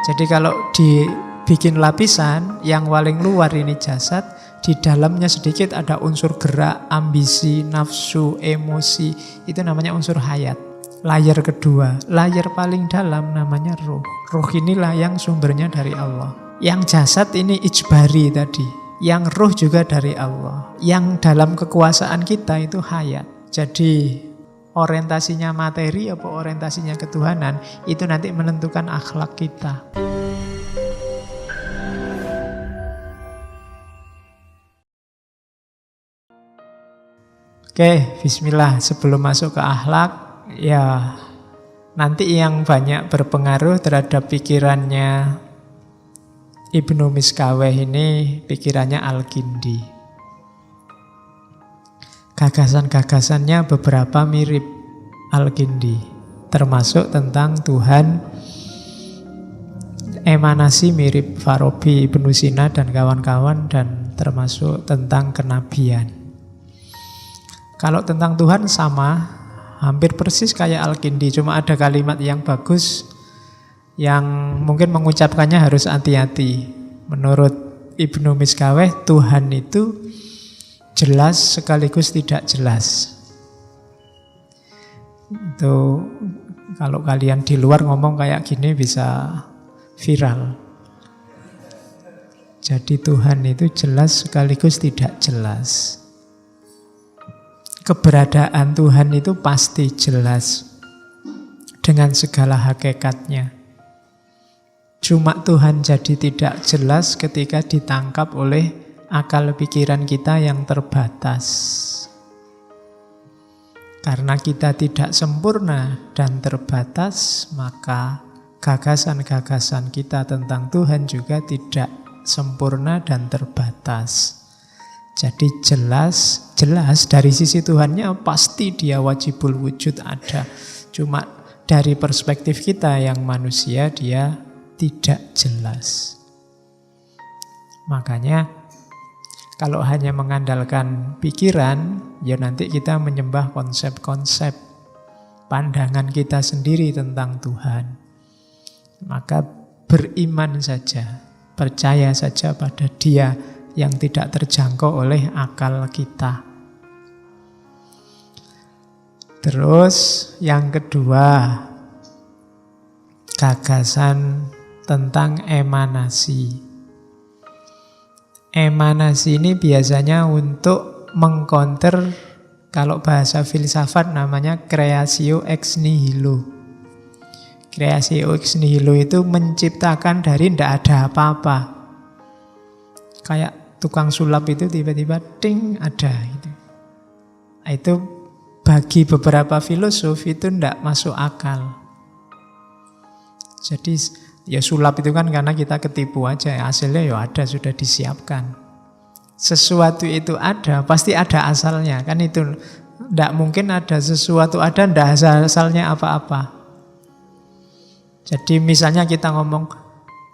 Jadi kalau dibikin lapisan, yang paling luar ini jasad, di dalamnya sedikit ada unsur gerak, ambisi, nafsu, emosi. Itu namanya unsur hayat. Layer kedua, layer paling dalam namanya ruh. Ruh inilah yang sumbernya dari Allah. Yang jasad ini ijbari tadi. Yang ruh juga dari Allah. Yang dalam kekuasaan kita itu hayat. Jadi orientasinya materi apa orientasinya ketuhanan, itu nanti menentukan akhlak kita. Oke, bismillah. Sebelum masuk ke akhlak, ya nanti yang banyak berpengaruh terhadap pikirannya Ibnu Miskaweh ini pikirannya Al-Kindi. Gagasan-gagasannya beberapa mirip Al-Kindi, termasuk tentang Tuhan. Emanasi mirip Farabi, Ibnu Sina dan kawan-kawan, dan termasuk tentang kenabian. Kalau tentang Tuhan sama, hampir persis kayak Al-Kindi, cuma ada kalimat yang bagus yang mungkin mengucapkannya harus hati-hati. Menurut Ibnu Miskaweh, Tuhan itu jelas sekaligus tidak jelas. Itu kalau kalian di luar ngomong kayak gini bisa viral. Jadi Tuhan itu jelas sekaligus tidak jelas. Keberadaan Tuhan itu pasti jelas dengan segala hakikatnya. Cuma Tuhan jadi tidak jelas ketika ditangkap oleh akal pikiran kita yang terbatas. Karena kita tidak sempurna dan terbatas, maka gagasan-gagasan kita tentang Tuhan juga tidak sempurna dan terbatas. Jadi jelas dari sisi Tuhannya pasti dia wajibul wujud ada. Cuma dari perspektif kita yang manusia dia tidak jelas. Makanya kalau hanya mengandalkan pikiran, ya nanti kita menyembah konsep-konsep pandangan kita sendiri tentang Tuhan. Maka beriman saja, percaya saja pada Dia yang tidak terjangkau oleh akal kita. Terus yang kedua, gagasan tentang emanasi. Emanasi ini biasanya untuk mengcounter, kalau bahasa filsafat namanya creatio ex nihilo. Creatio ex nihilo itu menciptakan dari tidak ada apa-apa. Kayak tukang sulap itu tiba-tiba ting ada gitu. Itu bagi beberapa filosof itu tidak masuk akal. Jadi ya sulap itu kan karena kita ketipu aja, ya hasilnya ya ada, sudah disiapkan. Sesuatu itu ada, pasti ada asalnya. Kan itu tidak mungkin ada sesuatu ada, tidak asalnya apa-apa. Jadi misalnya kita ngomong,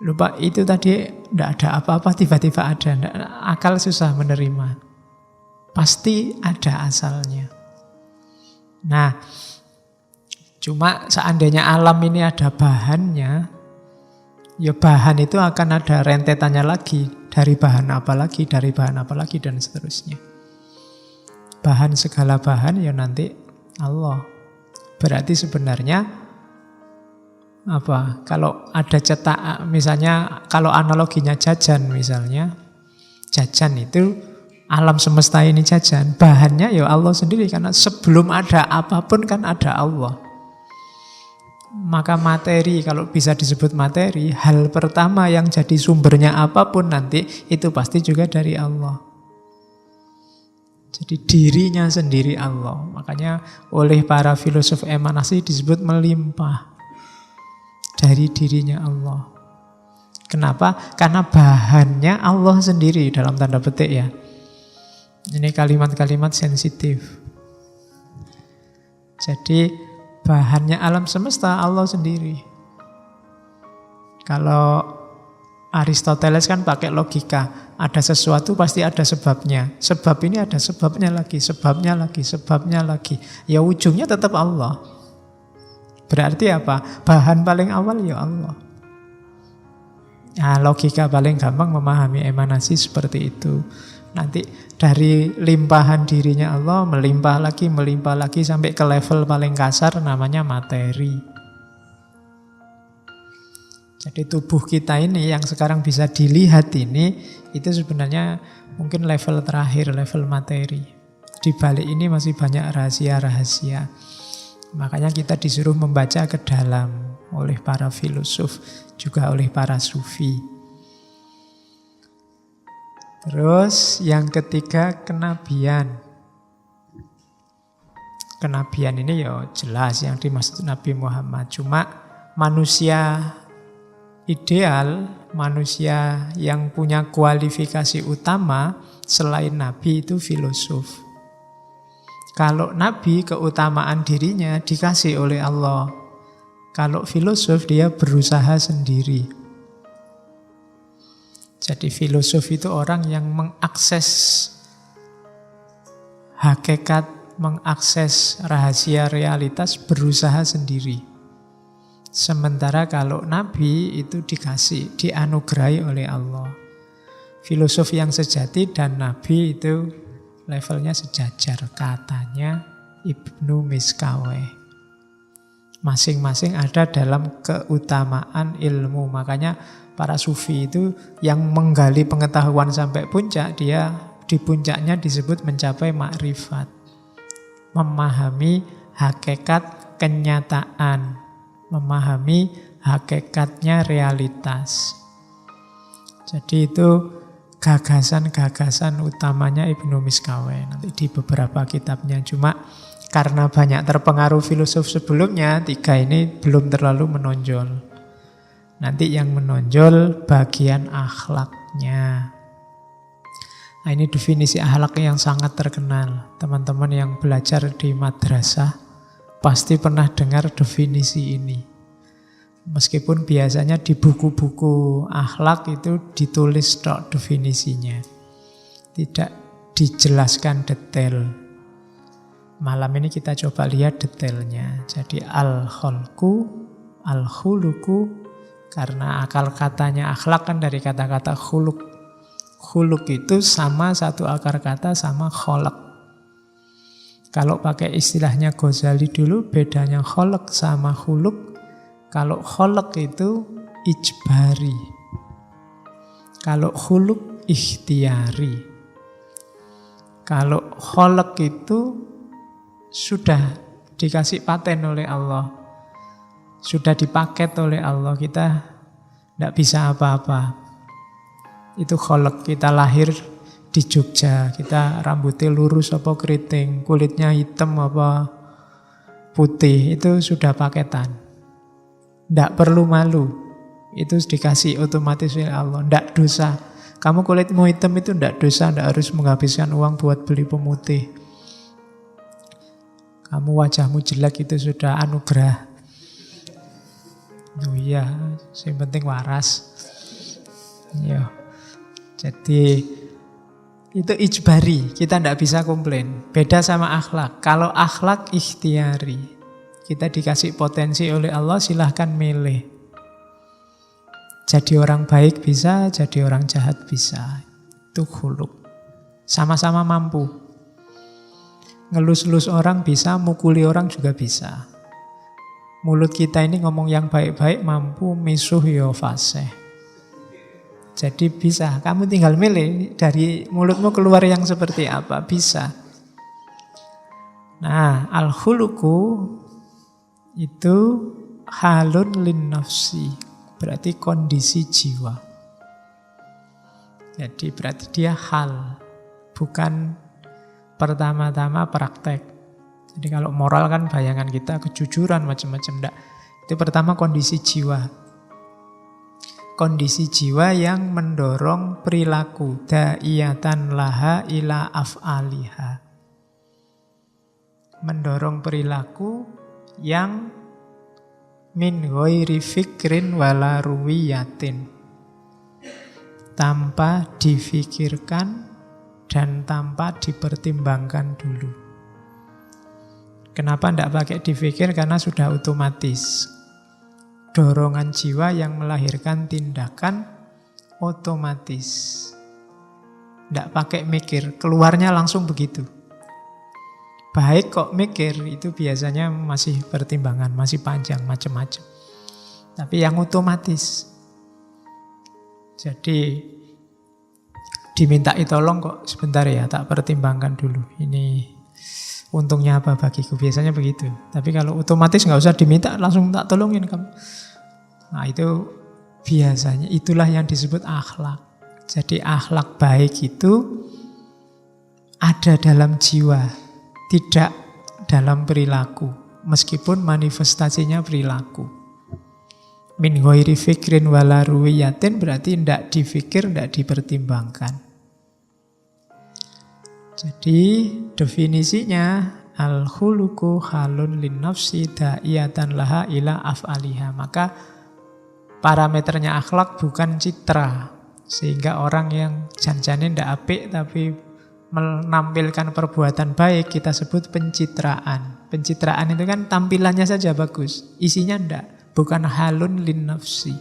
lupa itu tadi tidak ada apa-apa, tiba-tiba ada. Akal susah menerima. Pasti ada asalnya. Nah, cuma seandainya alam ini ada bahannya, ya bahan itu akan ada rentetannya lagi. Dari bahan apa lagi, dari bahan apa lagi, dan seterusnya. Bahan segala bahan ya nanti Allah. Berarti sebenarnya apa? Kalau ada cetak, misalnya kalau analoginya jajan misalnya, jajan itu alam semesta ini jajan, bahannya ya Allah sendiri, karena sebelum ada apapun kan ada Allah. Maka materi, kalau bisa disebut materi, hal pertama yang jadi sumbernya apapun nanti, itu pasti juga dari Allah. Jadi dirinya sendiri Allah. Makanya oleh para filosof emanasi disebut melimpah dari dirinya Allah. Kenapa? Karena bahannya Allah sendiri, dalam tanda petik ya. Ini kalimat-kalimat sensitif. Jadi bahannya alam semesta Allah sendiri. Kalau Aristoteles kan pakai logika, ada sesuatu pasti ada sebabnya. Sebab ini ada sebabnya lagi, sebabnya lagi, sebabnya lagi. Ya ujungnya tetap Allah. Berarti apa? Bahan paling awal ya Allah. Nah, logika paling gampang memahami emanasi seperti itu. Nanti dari limpahan dirinya Allah melimpah lagi sampai ke level paling kasar namanya materi. Jadi tubuh kita ini yang sekarang bisa dilihat ini, itu sebenarnya mungkin level terakhir, level materi. Di balik ini masih banyak rahasia-rahasia. Makanya kita disuruh membaca ke dalam oleh para filosof, juga oleh para sufi. Terus yang ketiga, kenabian. Kenabian ini ya jelas yang dimaksud Nabi Muhammad. Cuma manusia ideal, manusia yang punya kualifikasi utama selain Nabi itu filosof. Kalau Nabi keutamaan dirinya dikasih oleh Allah. Kalau filosof dia berusaha sendiri. Jadi filosof itu orang yang mengakses hakikat, mengakses rahasia realitas berusaha sendiri. Sementara kalau Nabi itu dikasih, dianugerahi oleh Allah. Filosof yang sejati dan Nabi itu levelnya sejajar, katanya Ibnu Miskaweh. Masing-masing ada dalam keutamaan ilmu. Makanya para sufi itu yang menggali pengetahuan sampai puncak, dia di puncaknya disebut mencapai makrifat. Memahami hakikat kenyataan. Memahami hakikatnya realitas. Jadi itu gagasan-gagasan utamanya Ibnu Miskaweh. Nanti di beberapa kitabnya. Cuma karena banyak terpengaruh filosof sebelumnya, tiga ini belum terlalu menonjol. Nanti yang menonjol bagian akhlaknya. Nah, ini definisi akhlak yang sangat terkenal. Teman-teman yang belajar di madrasah pasti pernah dengar definisi ini. Meskipun biasanya di buku-buku akhlak itu ditulis tok definisinya. Tidak dijelaskan detail. Malam ini kita coba lihat detailnya. Jadi al-kholku, al-khuluku, karena akal katanya akhlak kan dari kata-kata khuluk. Khuluk itu sama satu akar kata sama kholak. Kalau pakai istilahnya Ghazali dulu, bedanya kholak sama khuluk. Kalau kholak itu ijbari. Kalau khuluk ikhtiari. Kalau kholak itu sudah dikasih paten oleh Allah. Sudah dipaket oleh Allah. Kita tidak bisa apa-apa. Itu kholak. Kita lahir di Jogja. Kita rambutnya lurus apa keriting. Kulitnya hitam apa putih. Itu sudah paketan. Tidak perlu malu. Itu dikasih otomatis oleh Allah. Tidak dosa. Kamu kulitmu hitam itu tidak dosa. Tidak harus menghabiskan uang buat beli pemutih. Kamu wajahmu jelek itu sudah anugerah. Oh iya, yang penting waras. Ya. Jadi itu ijbari, kita tidak bisa komplain. Beda sama akhlak. Kalau akhlak ikhtiari, kita dikasih potensi oleh Allah, silahkan milih. Jadi orang baik bisa, jadi orang jahat bisa. Itu khuluk. Sama-sama mampu. Ngelus-elus orang bisa, mukuli orang juga bisa. Mulut kita ini ngomong yang baik-baik mampu, misuh yo fasih. Jadi bisa, kamu tinggal milih dari mulutmu keluar yang seperti apa, bisa. Nah, al-khuluku itu halun lin nafsi, berarti kondisi jiwa. Jadi berarti dia hal, bukan pertama-tama praktek. Jadi kalau moral kan bayangan kita kejujuran macam-macam. Enggak. Itu pertama kondisi jiwa. Kondisi jiwa yang mendorong perilaku. Da'iyatan laha ila af'aliha. Mendorong perilaku yang min ghairi fikrin wala ruwiyatin. Tanpa difikirkan dan tanpa dipertimbangkan dulu. Kenapa tidak pakai dipikir? Karena sudah otomatis. Dorongan jiwa yang melahirkan tindakan Otomatis. Tidak pakai mikir, keluarnya langsung begitu. Baik kok mikir, itu biasanya masih pertimbangan, masih panjang, macam-macam. Tapi yang otomatis. Jadi dimintai tolong kok sebentar ya, tak pertimbangkan dulu. Ini untungnya apa bagiku, biasanya begitu. Tapi kalau otomatis nggak usah diminta, langsung tak tolongin kamu. Nah itu biasanya itulah yang disebut akhlak. Jadi akhlak baik itu ada dalam jiwa, tidak dalam perilaku. Meskipun manifestasinya perilaku. Min ghairi fikrin wala ruwiyatin berarti tidak difikir, tidak dipertimbangkan. Jadi definisinya al-khuluqu halun lin nafsi da'iyatan laha ila af'aliha. Maka parameternya akhlak bukan citra. Sehingga orang yang janjane ndak apik tapi menampilkan perbuatan baik kita sebut pencitraan. Pencitraan itu kan tampilannya saja bagus, isinya ndak. Bukan halun lin nafsi.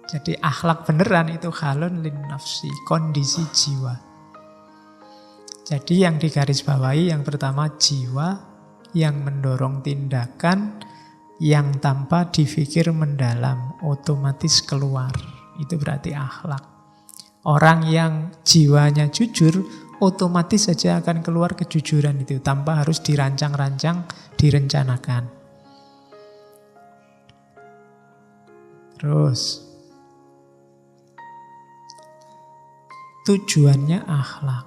Jadi akhlak beneran itu halun lin nafsi, kondisi jiwa. Jadi yang digarisbawahi yang pertama jiwa yang mendorong tindakan yang tanpa difikir mendalam, otomatis keluar. Itu berarti akhlak. Orang yang jiwanya jujur, otomatis saja akan keluar kejujuran itu tanpa harus dirancang-rancang, direncanakan. Terus tujuannya akhlak.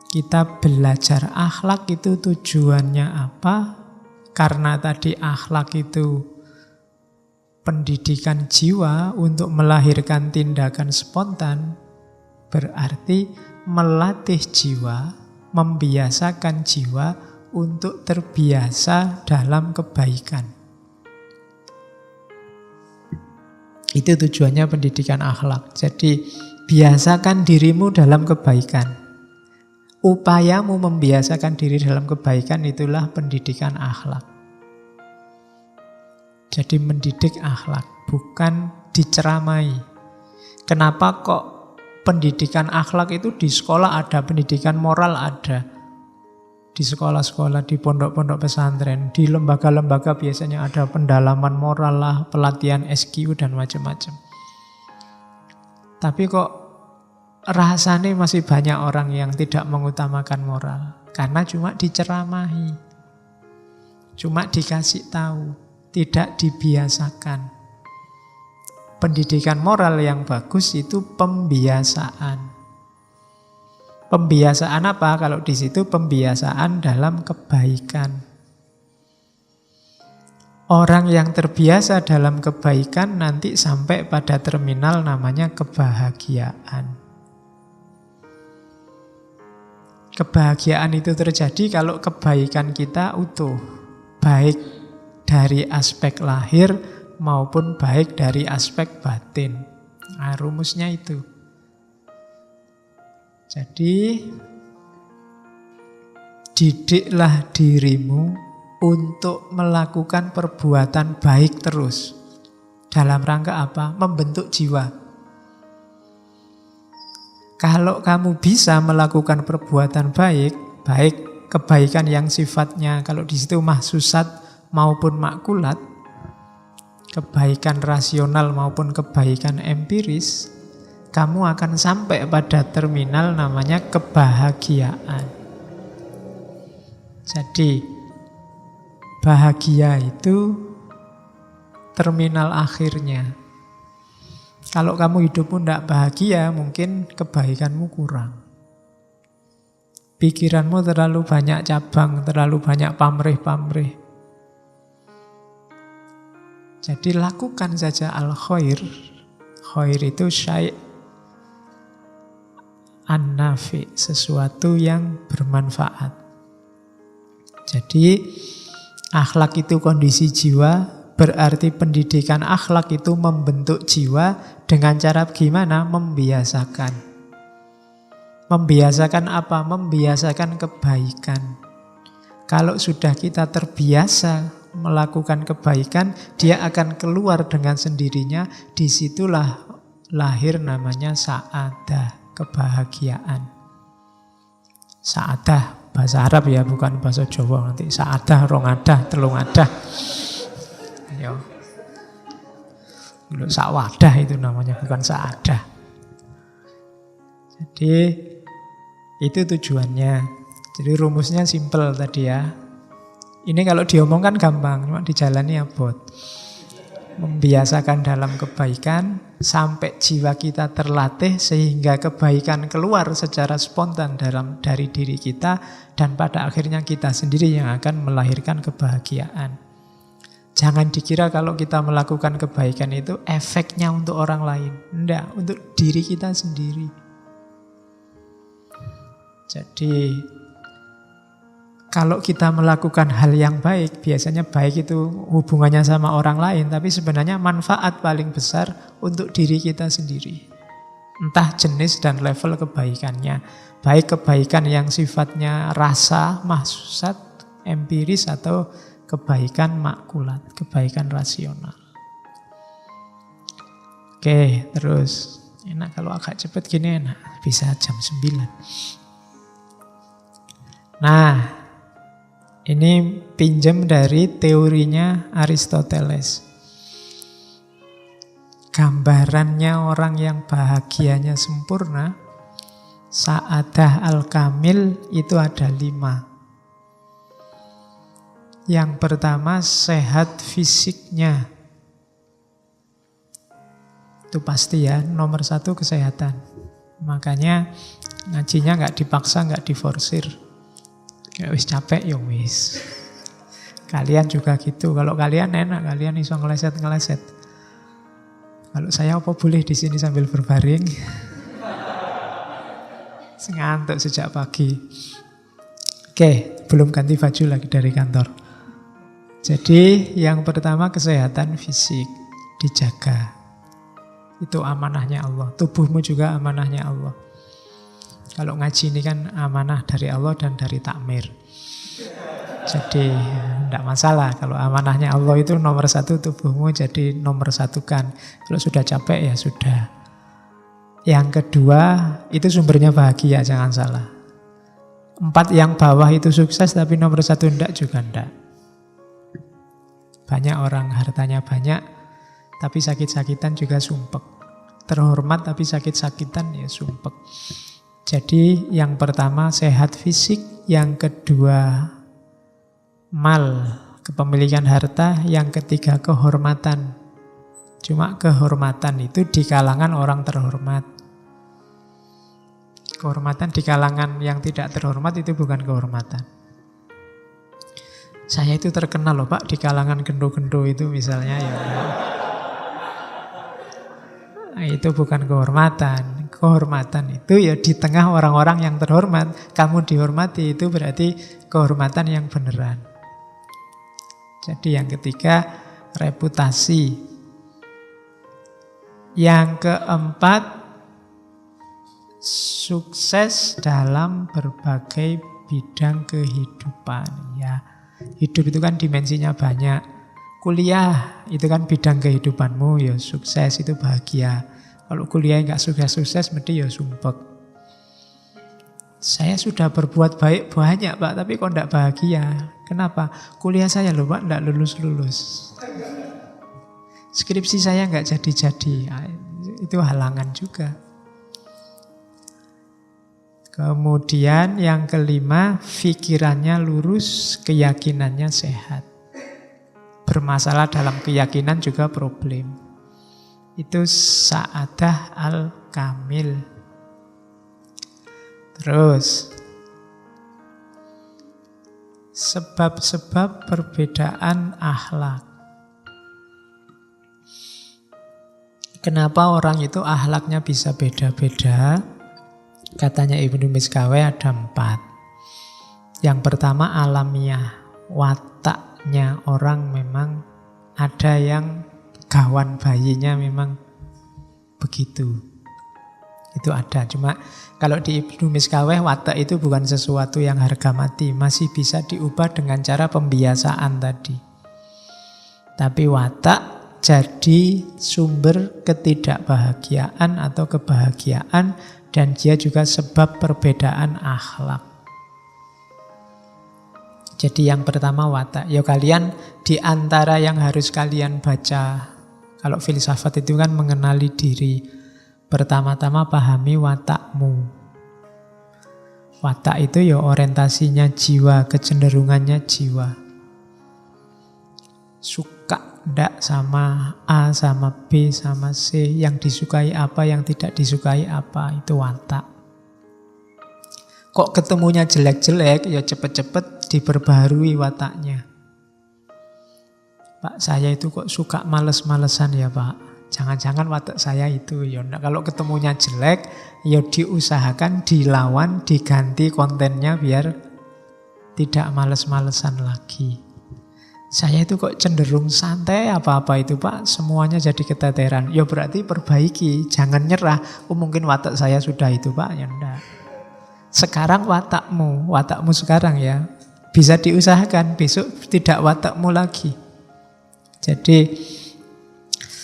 Kita belajar akhlak itu tujuannya apa? Karena tadi akhlak itu pendidikan jiwa untuk melahirkan tindakan spontan, berarti melatih jiwa, membiasakan jiwa untuk terbiasa dalam kebaikan. Itu tujuannya pendidikan akhlak. Jadi biasakan dirimu dalam kebaikan. Upayamu membiasakan diri dalam kebaikan itulah pendidikan akhlak. Jadi mendidik akhlak, bukan diceramai. Kenapa kok pendidikan akhlak itu di sekolah ada, pendidikan moral ada. Di sekolah-sekolah, di pondok-pondok pesantren, di lembaga-lembaga biasanya ada pendalaman moral lah, pelatihan SQ dan macam-macam. Tapi kok rasanya masih banyak orang yang tidak mengutamakan moral. Karena cuma diceramahi. Cuma dikasih tahu. Tidak dibiasakan. Pendidikan moral yang bagus itu pembiasaan. Pembiasaan apa? Kalau di situ pembiasaan dalam kebaikan. Orang yang terbiasa dalam kebaikan nanti sampai pada terminal namanya kebahagiaan. Kebahagiaan itu terjadi kalau kebaikan kita utuh. Baik dari aspek lahir maupun baik dari aspek batin. Nah, rumusnya itu. Jadi, didiklah dirimu untuk melakukan perbuatan baik terus. Dalam rangka apa? Membentuk jiwa. Kalau kamu bisa melakukan perbuatan baik, baik kebaikan yang sifatnya, kalau di situ mahsusat maupun makulat, kebaikan rasional maupun kebaikan empiris, kamu akan sampai pada terminal namanya kebahagiaan. Jadi, bahagia itu terminal akhirnya. Kalau kamu hidupmu tidak bahagia, mungkin kebaikanmu kurang. Pikiranmu terlalu banyak cabang, terlalu banyak pamrih-pamrih. Jadi lakukan saja al-khair. Khair itu syai' an-nafi, sesuatu yang bermanfaat. Jadi akhlak itu kondisi jiwa, berarti pendidikan akhlak itu membentuk jiwa dengan cara gimana? Membiasakan. Membiasakan apa? Membiasakan kebaikan. Kalau sudah kita terbiasa melakukan kebaikan, dia akan keluar dengan sendirinya. Disitulah lahir namanya sa'adah, kebahagiaan. Sa'adah bahasa Arab ya, bukan bahasa Jawa. Nanti sa'adah, rongadah, telungadah. Yo. Sa'wadah itu namanya, bukan sa'adah. Jadi itu tujuannya. Jadi rumusnya simple tadi ya. Ini kalau diomongkan gampang, cuma dijalani abot. Membiasakan dalam kebaikan sampai jiwa kita terlatih sehingga kebaikan keluar secara spontan dari diri kita, dan pada akhirnya kita sendiri yang akan melahirkan kebahagiaan. Jangan dikira kalau kita melakukan kebaikan itu efeknya untuk orang lain. Enggak, untuk diri kita sendiri. Jadi kalau kita melakukan hal yang baik, biasanya baik itu hubungannya sama orang lain, tapi sebenarnya manfaat paling besar untuk diri kita sendiri. Entah jenis dan level kebaikannya. Baik kebaikan yang sifatnya rasa, mahsusat, empiris, atau kebaikan makulat, kebaikan rasional. Oke, terus. Enak kalau agak cepat gini enak. Bisa jam 9. Nah, ini pinjam dari teorinya Aristoteles. Gambarannya orang yang bahagianya sempurna, sa'adah al-kamil, itu ada 5. Yang pertama, sehat fisiknya. Itu pasti ya, nomor 1 kesehatan. Makanya ngajinya nggak dipaksa, nggak diforsir. Ya wis capek ya wis. Kalian juga gitu. Kalau kalian enak, kalian iso ngeleset-ngeleset. Kalau saya apa boleh di sini sambil berbaring? Ngantuk sejak pagi. Oke, belum ganti baju lagi dari kantor. Jadi yang pertama kesehatan fisik dijaga. Itu amanahnya Allah. Tubuhmu juga amanahnya Allah. Kalau ngaji ini kan amanah dari Allah dan dari takmir. Jadi tidak masalah. Kalau amanahnya Allah itu nomor 1, tubuhmu jadi nomor 1 kan. Kalau sudah capek ya sudah. Yang kedua itu sumbernya bahagia, jangan salah. 4 yang bawah itu sukses tapi nomor 1 enggak juga enggak. Banyak orang hartanya banyak tapi sakit-sakitan juga sumpek. Terhormat tapi sakit-sakitan ya sumpek. Jadi yang pertama sehat fisik, yang kedua mal, kepemilikan harta, yang ketiga kehormatan. Cuma kehormatan itu di kalangan orang terhormat. Kehormatan di kalangan yang tidak terhormat itu bukan kehormatan. Saya itu terkenal loh Pak di kalangan gendo-gendo itu misalnya ya. Itu bukan kehormatan. Kehormatan itu ya di tengah orang-orang yang terhormat. Kamu dihormati itu berarti kehormatan yang beneran. Jadi yang ketiga reputasi. Yang keempat sukses dalam berbagai bidang kehidupan. Ya, hidup itu kan dimensinya banyak. Kuliah itu kan bidang kehidupanmu, ya sukses itu bahagia. Kalau kuliah nggak sukses-sukses, mesti ya sumpek. Saya sudah berbuat baik banyak Pak, tapi kok nggak bahagia. Kenapa? Kuliah saya loh Pak, nggak lulus-lulus. Skripsi saya nggak jadi-jadi. Itu halangan juga. Kemudian yang kelima, pikirannya lurus, keyakinannya sehat. Bermasalah dalam keyakinan juga problem. Itu sa'adah al-kamil. Terus sebab-sebab perbedaan akhlak. Kenapa orang itu akhlaknya bisa beda-beda? Katanya Ibnu Miskaweh ada 4. Yang pertama alamiah, wataknya orang memang ada yang gawan bayinya memang begitu. Itu ada. Cuma kalau di Ibnu Miskaweh watak itu bukan sesuatu yang harga mati, masih bisa diubah dengan cara pembiasaan tadi. Tapi watak jadi sumber ketidakbahagiaan atau kebahagiaan, dan dia juga sebab perbedaan akhlak. Jadi yang pertama watak. Ya kalian di antara yang harus kalian baca, kalau filsafat itu kan mengenali diri. Pertama-tama pahami watakmu. Watak itu ya orientasinya jiwa, kecenderungannya jiwa. Suka ndak sama A, sama B, sama C, yang disukai apa, yang tidak disukai apa, itu watak. Kok ketemunya jelek-jelek, ya cepet-cepet diperbaharui wataknya. Pak, saya itu kok suka males-malesan ya Pak. Jangan-jangan watak saya itu. Ya, kalau ketemunya jelek, ya diusahakan, dilawan, diganti kontennya biar tidak males-malesan lagi. Saya itu kok cenderung santai apa-apa itu Pak, semuanya jadi keteteran. Ya berarti perbaiki, jangan nyerah. Oh mungkin watak saya sudah itu Pak, ya enggak. Sekarang watakmu sekarang ya, bisa diusahakan, besok tidak watakmu lagi. Jadi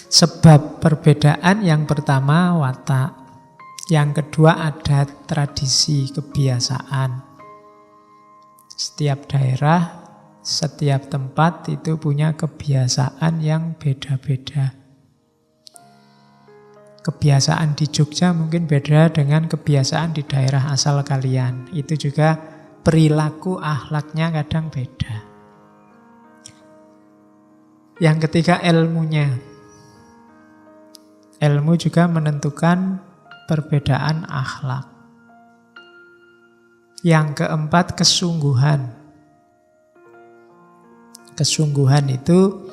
sebab perbedaan yang pertama watak, yang kedua ada tradisi, kebiasaan. Setiap daerah, setiap tempat itu punya kebiasaan yang beda-beda. Kebiasaan di Jogja mungkin beda dengan kebiasaan di daerah asal kalian. Itu juga perilaku akhlaknya kadang beda. Yang ketiga ilmunya. Ilmu juga menentukan perbedaan akhlak. Yang keempat kesungguhan. Kesungguhan itu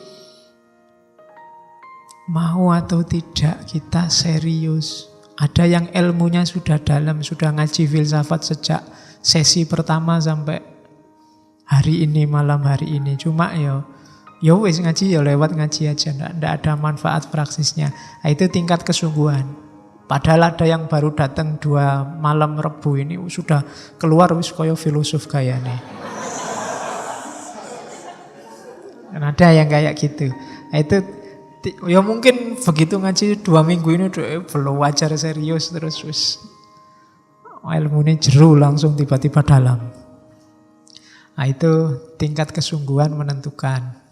mau atau tidak kita serius. Ada yang ilmunya sudah dalam, sudah ngaji filsafat sejak sesi pertama sampai hari ini, malam hari ini. Cuma ya wis ngaji ya lewat ngaji aja, ndak ada manfaat praksisnya. Nah, itu tingkat kesungguhan. Padahal ada yang baru datang 2 malam Rebu ini sudah keluar wis koyo filosof gayane. Dan ada yang kayak gitu. Nah, itu ya mungkin begitu ngaji 2 minggu ini belum wajar serius terus wis ilmunya jeru langsung tiba-tiba dalam. Nah, itu tingkat kesungguhan menentukan.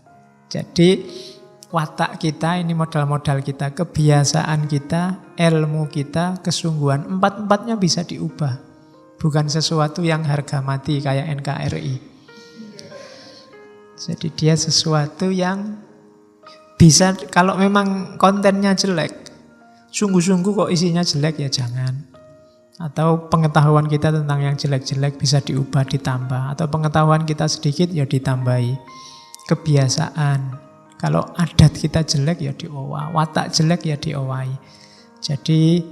Jadi watak kita ini modal-modal kita, kebiasaan kita, ilmu kita, kesungguhan, 4-4-nya bisa diubah. Bukan sesuatu yang harga mati kayak NKRI. Jadi dia sesuatu yang bisa, kalau memang kontennya jelek, sungguh-sungguh kok isinya jelek ya jangan. Atau pengetahuan kita tentang yang jelek-jelek bisa diubah, ditambah. Atau pengetahuan kita sedikit ya ditambahi. Kebiasaan, kalau adat kita jelek ya diowah, watak jelek ya diowahi. Jadi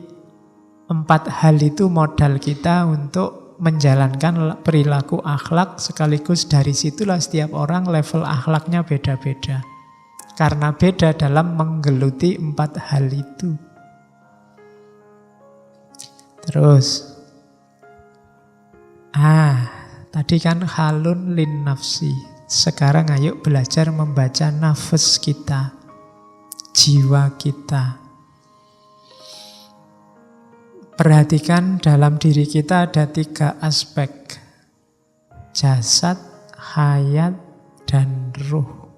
4 hal itu modal kita untuk menjalankan perilaku akhlak, sekaligus dari situlah setiap orang level akhlaknya beda-beda. Karena beda dalam menggeluti 4 hal itu. Terus, tadi kan halun lin nafsi. Sekarang ayo belajar membaca nafas kita, jiwa kita. Perhatikan dalam diri kita ada 3 aspek. Jasad, hayat, dan ruh.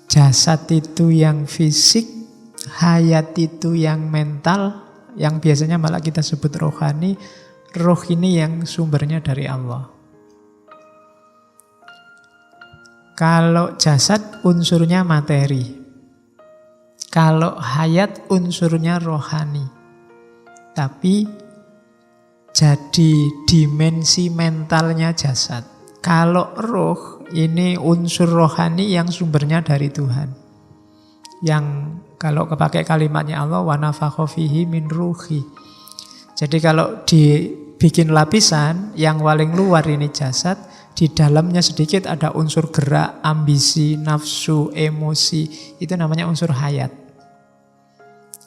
Jasad itu yang fisik, hayat itu yang mental, yang biasanya malah kita sebut rohani. Ruh ini yang sumbernya dari Allah. Kalau jasad unsurnya materi. Kalau hayat unsurnya rohani. Tapi jadi dimensi mentalnya jasad. Kalau roh ini unsur rohani yang sumbernya dari Tuhan. Yang kalau kepakai kalimatnya Allah, wa nafakha fihi min ruhi. Jadi kalau dibikin lapisan, yang paling luar ini jasad, di dalamnya sedikit ada unsur gerak, ambisi, nafsu, emosi. Itu namanya unsur hayat.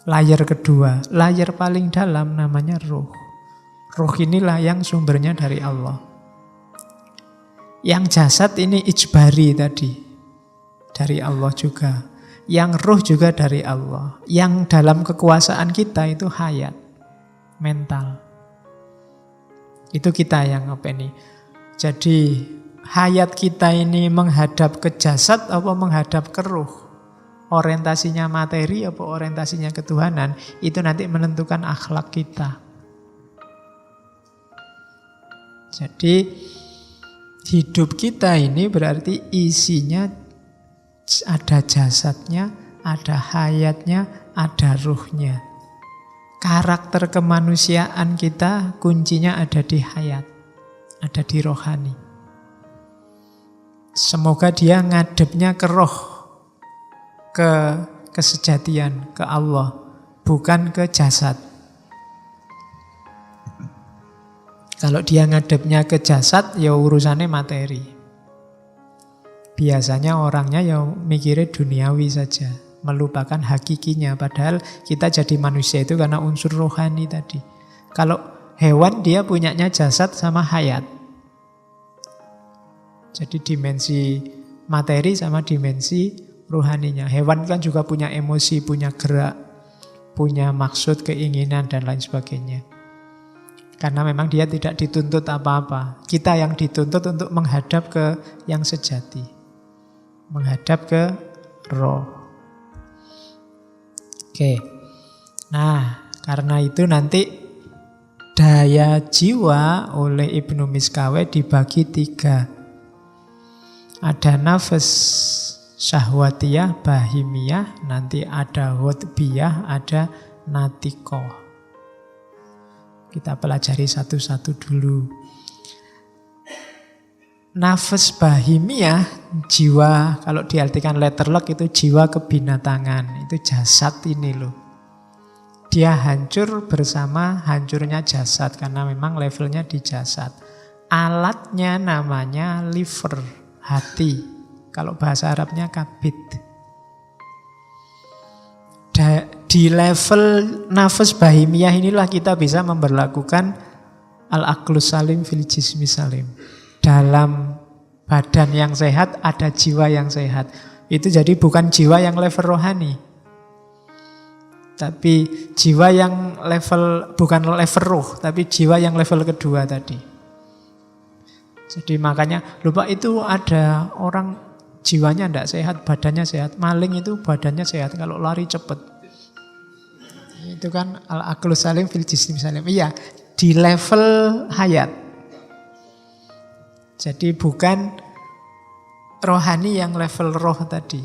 Layer kedua, layer paling dalam namanya ruh. Ruh inilah yang sumbernya dari Allah. Yang jasad ini ijbari tadi. dari Allah juga. Yang ruh juga dari Allah. Yang dalam kekuasaan kita itu hayat, mental. Itu kita yang apa ini. Jadi hayat kita ini menghadap ke jasad apa menghadap ke ruh? Orientasinya materi apa orientasinya ketuhanan? Itu nanti menentukan akhlak kita. Jadi hidup kita ini berarti isinya ada jasadnya, ada hayatnya, ada ruhnya. Karakter kemanusiaan kita kuncinya ada di hayat, ada di rohani. Semoga dia ngadepnya ke roh, ke kesejatian, ke Allah, bukan ke jasad. Kalau dia ngadepnya ke jasad, ya urusannya materi. Biasanya orangnya ya mikirnya duniawi saja, melupakan hakikinya. Padahal kita jadi manusia itu karena unsur rohani tadi. Kalau hewan dia punyanya jasad sama hayat. Jadi dimensi materi sama dimensi rohaninya. Hewan kan juga punya emosi, punya gerak, punya maksud, keinginan, dan lain sebagainya. Karena memang dia tidak dituntut apa-apa. Kita yang dituntut untuk menghadap ke yang sejati. Menghadap ke roh. Oke. Nah, karena itu nanti daya jiwa oleh Ibnu Miskaweh dibagi 3. Ada nafas syahwatiyah, bahimiyah, nanti ada hutbiyah, ada natikoh. Kita pelajari satu-satu dulu. Nafas bahimiyah, jiwa, kalau diartikan letterlock itu jiwa kebinatangan, itu jasad ini loh. Dia hancur bersama hancurnya jasad, karena memang levelnya di jasad. Alatnya namanya liver, hati. Kalau bahasa Arabnya kabid. Di level nafas bahimiyah inilah kita bisa memberlakukan al-aqlus salim fil jismi salim. Dalam badan yang sehat ada jiwa yang sehat. Itu jadi bukan jiwa yang level rohani. Tapi jiwa yang level, bukan level ruh, tapi jiwa yang level kedua tadi. Jadi makanya lupa itu ada orang jiwanya tidak sehat, badannya sehat. Maling itu badannya sehat, kalau lari cepat. Itu kan al-aqlus salim fil jismi salim. Iya, di level hayat. Jadi bukan rohani yang level roh tadi.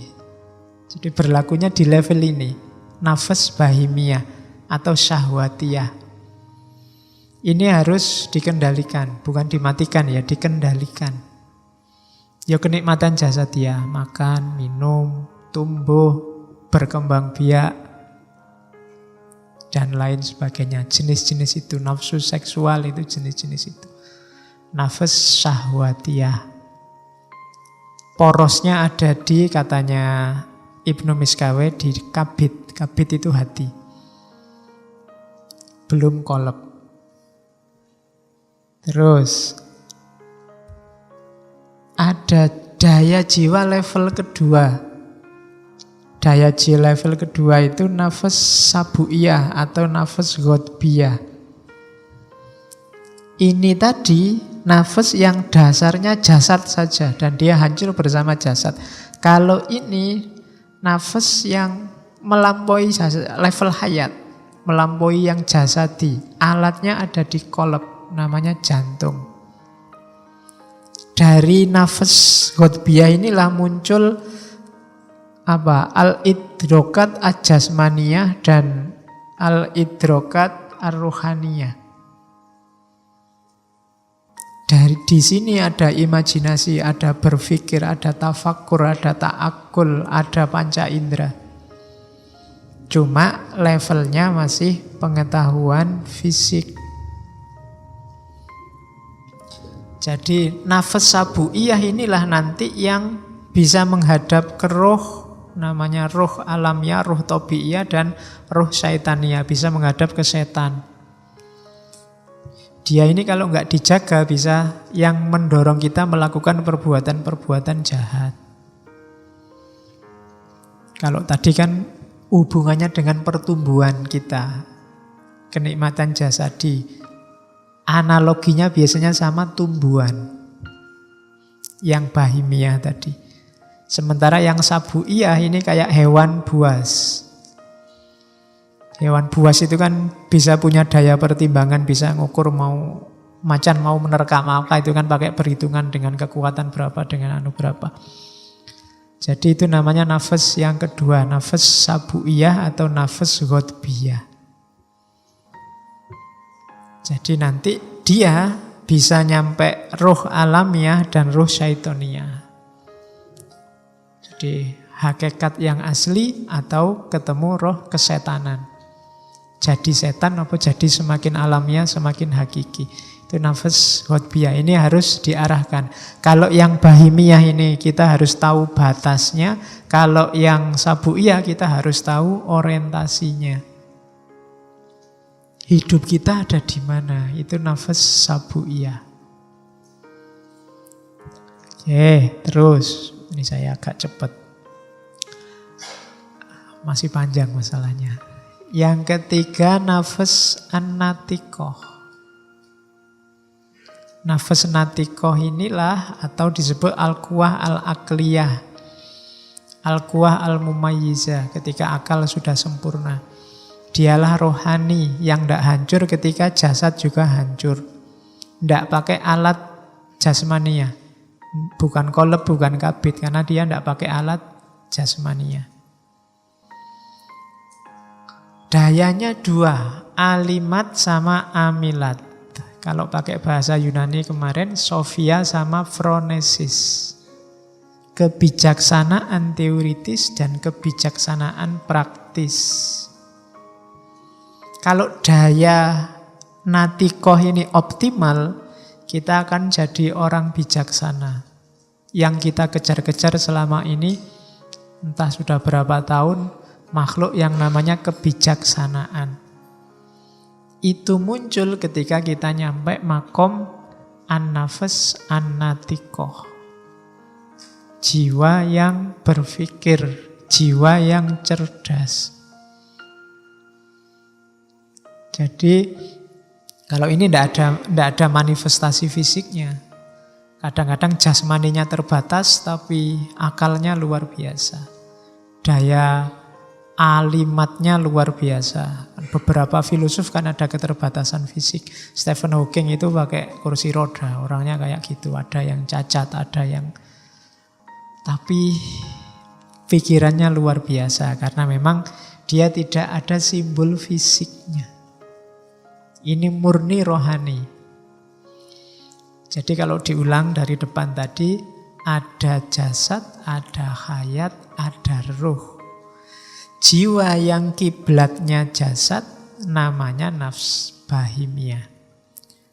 Jadi berlakunya di level ini. Nafas bahimiyah atau syahwatiyah. Ini harus dikendalikan, bukan dimatikan ya, dikendalikan. Ya kenikmatan jasadiah, makan, minum, tumbuh, berkembang biak, dan lain sebagainya. Jenis-jenis itu, nafsu seksual itu jenis-jenis itu. Nafas syahwatiyah. Porosnya ada di, katanya Ibnu Miskaweh, di kabid. Kabid itu hati. Belum kolab. Terus ada daya jiwa level kedua. Daya jiwa level kedua itu nafas sabuiyah atau nafas ghotbiyah. Ini tadi nafas yang dasarnya jasad saja dan dia hancur bersama jasad. Kalau ini nafas yang melampaui level hayat, melampaui yang jasadi. Alatnya ada di kolab, namanya jantung. Dari nafas ghotbiyah inilah muncul al-idrokat al-jasmaniyah dan al-idrokat ar-ruhaniyah. Di sini ada imajinasi, ada berpikir, ada tafakur, ada ta'akul, ada panca indera. Cuma levelnya masih pengetahuan fisik. Jadi nafas sabuiyah inilah nanti yang bisa menghadap ke roh, namanya roh alamiah, roh tabiiyah, dan roh syaitaniah, bisa menghadap ke setan. Dia ini kalau nggak dijaga bisa yang mendorong kita melakukan perbuatan-perbuatan jahat. Kalau tadi kan hubungannya dengan pertumbuhan kita, kenikmatan jasadi. Analoginya biasanya sama tumbuhan yang bahimiyah tadi. Sementara yang sabuiyah ini kayak hewan buas. Hewan buas itu kan bisa punya daya pertimbangan, bisa ngukur mau macan mau menerkam apa, itu kan pakai perhitungan dengan kekuatan berapa, dengan anu berapa. Jadi itu namanya nafas yang kedua, nafas sabuiyah atau nafas ghotbiyah. Jadi nanti dia bisa nyampe roh alamiah dan roh syaitoniyah. Jadi hakikat yang asli atau ketemu roh kesetanan. Jadi setan apa jadi semakin alamiah, semakin hakiki. Itu nafas ghotbiyah. Ini harus diarahkan. Kalau yang bahimiyah ini kita harus tahu batasnya. Kalau yang sabuiyah kita harus tahu orientasinya. Hidup kita ada di mana? Itu nafas sabuiyah. Oke, terus. Ini saya agak cepat. Masih panjang masalahnya. Yang ketiga nafas an-natikoh. Nafas natikoh inilah atau disebut al-quwah al-akliyah. Al-quwah al-mumayyizah, ketika akal sudah sempurna. Dialah rohani yang tidak hancur ketika jasad juga hancur. Tidak pakai alat jasmania. Bukan kolab, bukan kabit, karena dia tidak pakai alat jasmania. Dayanya dua, alimat sama amilat. Kalau pakai bahasa Yunani kemarin, Sofia sama phronesis. Kebijaksanaan teoritis dan kebijaksanaan praktis. Kalau daya natikoh ini optimal, kita akan jadi orang bijaksana. Yang kita kejar-kejar selama ini, entah sudah berapa tahun, makhluk yang namanya kebijaksanaan. Itu muncul ketika kita nyampe makom an-nafas an-natikoh. Jiwa yang berpikir, jiwa yang cerdas. Jadi kalau ini tidak ada manifestasi fisiknya. Kadang-kadang jasmaninya terbatas tapi akalnya luar biasa. Daya alimatnya luar biasa. Beberapa filosof kan ada keterbatasan fisik. Stephen Hawking itu pakai kursi roda, orangnya kayak gitu. Ada yang cacat, ada yang... Tapi pikirannya luar biasa karena memang dia tidak ada simbol fisiknya. Ini murni rohani. Jadi kalau diulang dari depan tadi, ada jasad, ada hayat, ada ruh. Jiwa yang kiblatnya jasad namanya nafs bahimiyah.